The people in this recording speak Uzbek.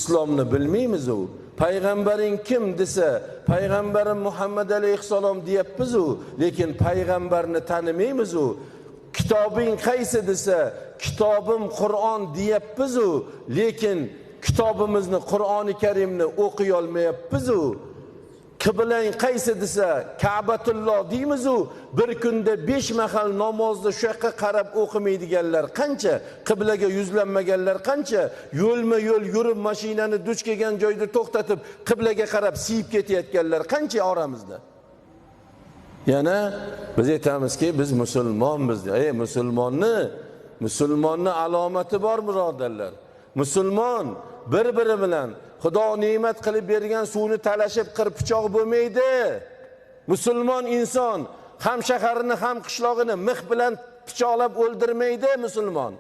islomni bilmaymiz u. Payg'ambaring kim desa, payg'ambarim Muhammad alayhisalom deyapmiz u, lekin payg'ambarni tanimaymiz u. Kitobing qaysi desa, kitobim Qur'on deyapmiz u, lekin kitobimizni Qur'oni Karimni o'qiy olmayapmiz u. Qiblang qaysi desa, Ka'batulloh deymiz u, bir kunda 5 mahal namozni shu yoqqa qarab o'qimaydiganlar qancha, qiblaga yuzlanmaganlar qancha, yo'lma-yo'l yurib mashinani duch kelgan joyda to'xtatib qiblaga qarab siyib ketayotganlar qancha oramizda. Yana biz aytamizki, biz musulmonmiz. Musulmonni alomati bor birodarlar. Musulmon bir-biri bilan Xudo ne'mat qilib bergan suvni talashib qirpichoq bo'lmaydi. Musulmon inson ham shaharini ham qishlog'ini mix bilan pichoqlab o'ldirmaydi musulmon.